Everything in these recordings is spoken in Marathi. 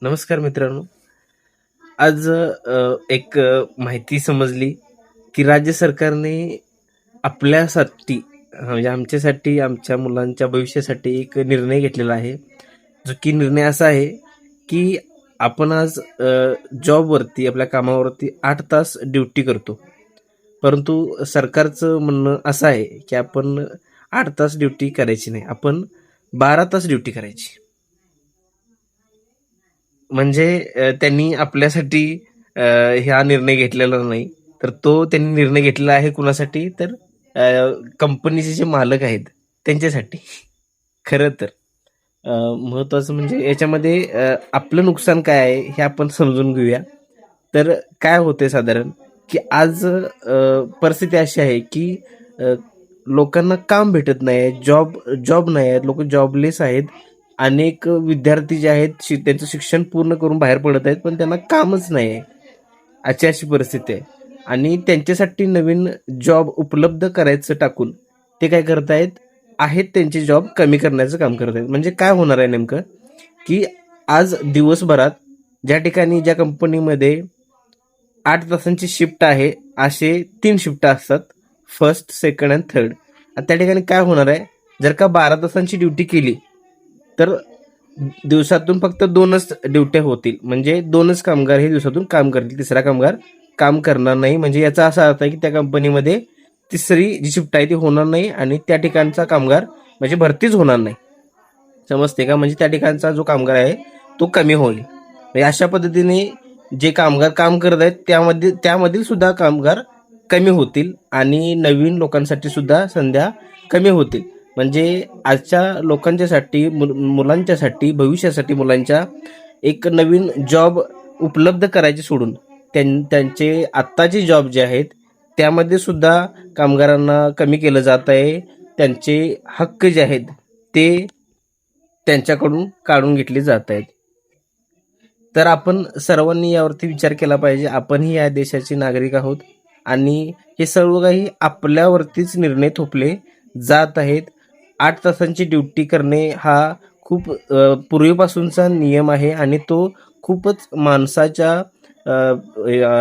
नमस्कार मित्रांनो. आज माहिती समजली की राज्य सरकारने आपल्यासाठी म्हणजे आमच्यासाठी, आमच्या मुलांच्या भविष्यासाठी एक निर्णय घेतलेला आहे. जो की निर्णय असा आहे की आपण आज जॉबवरती, आपल्या कामावरती 8 तास ड्युटी करतो. परंतु सरकारचं म्हणणं असं आहे की आपण 8 तास ड्युटी करायची नाही. आपण 12 तास ड्युटी करायची. म्हणजे त्यांनी आपल्यासाठी हा निर्णय घेतलेला नाही. तर तो त्यांनी निर्णय घेतलेला आहे कुणासाठी? तर कंपनीचे जे मालक आहेत त्यांच्यासाठी. खरं तर महत्त्वाचं म्हणजे याच्यामध्ये आपलं नुकसान काय आहे हे आपण समजून घेऊया. तर काय होतंय साधारण, की आज परिस्थिती अशी आहे की अ, लोकांना काम भेटत नाही, जॉब जॉब नाही आहेत, लोकं जॉबलेस आहेत. अनेक विद्यार्थी जे आहेत त्यांचं शिक्षण पूर्ण करून बाहेर पडत आहेत, पण त्यांना कामच नाही आहे. अशी परिस्थिती आहे. आणि त्यांच्यासाठी नवीन जॉब उपलब्ध करायचं टाकून ते काय करत आहेत, त्यांचे जॉब कमी करण्याचं काम करत आहेत. म्हणजे काय होणार आहे नेमकं, की आज दिवसभरात ज्या ठिकाणी ज्या कंपनीमध्ये 8 तासांची शिफ्ट आहे, असे 3 शिफ्ट असतात. फर्स्ट, सेकंड आणि थर्ड. त्या ठिकाणी काय होणार आहे, जर का 12 तासांची ड्युटी केली, तर दिवसातून फक्त 2च ड्युट्या होतील. म्हणजे 2च कामगार हे दिवसातून काम करतील. तिसरा कामगार काम करणार नाही. म्हणजे याचा असा अर्थ आहे की त्या कंपनीमध्ये तिसरी जी शिफ्ट आहे ती होणार नाही आणि त्या ठिकाणचा कामगार म्हणजे भरतीच होणार नाही. समजते का? म्हणजे त्या ठिकाणचा जो कामगार आहे तो कमी होईल. म्हणजे अशा पद्धतीने जे कामगार काम करत आहेत त्यामधील सुद्धा कामगार कमी होतील आणि नवीन लोकांसाठी सुद्धा संध्या कमी होतील. म्हणजे आजच्या लोकांच्यासाठी, मुलांच्यासाठी, भविष्यासाठी मुलांच्या एक नवीन जॉब उपलब्ध करायचे सोडून त्यांचे आत्ताचे जॉब जे आहेत त्यामध्ये सुद्धा कामगारांना कमी केलं जात आहे. त्यांचे हक्क जे आहेत ते त्यांच्याकडून काढून घेतले जात आहेत. तर आपण सर्वांनी यावरती विचार केला पाहिजे. आपणही या देशाचे नागरिक आहोत आणि हे सर्व काही आपल्यावरतीच निर्णय थोपले जात आहेत. 8 तासांची ड्युटी करणे हा खूप पूर्वीपासूनचा नियम आहे आणि तो खूपच माणसाच्या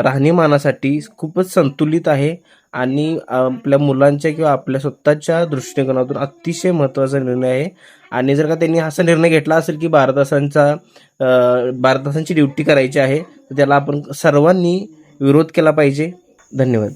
राहणीमानासाठी खूपच संतुलित आहे आणि आपल्या मुलांच्या किंवा आपल्या स्वतःच्या दृष्टिकोनातून अतिशय महत्त्वाचा निर्णय आहे. आणि जर का त्यांनी असा निर्णय घेतला असेल की 12 तासांची ड्युटी करायची आहे, तर त्याला आपण सर्वांनी विरोध केला पाहिजे. धन्यवाद.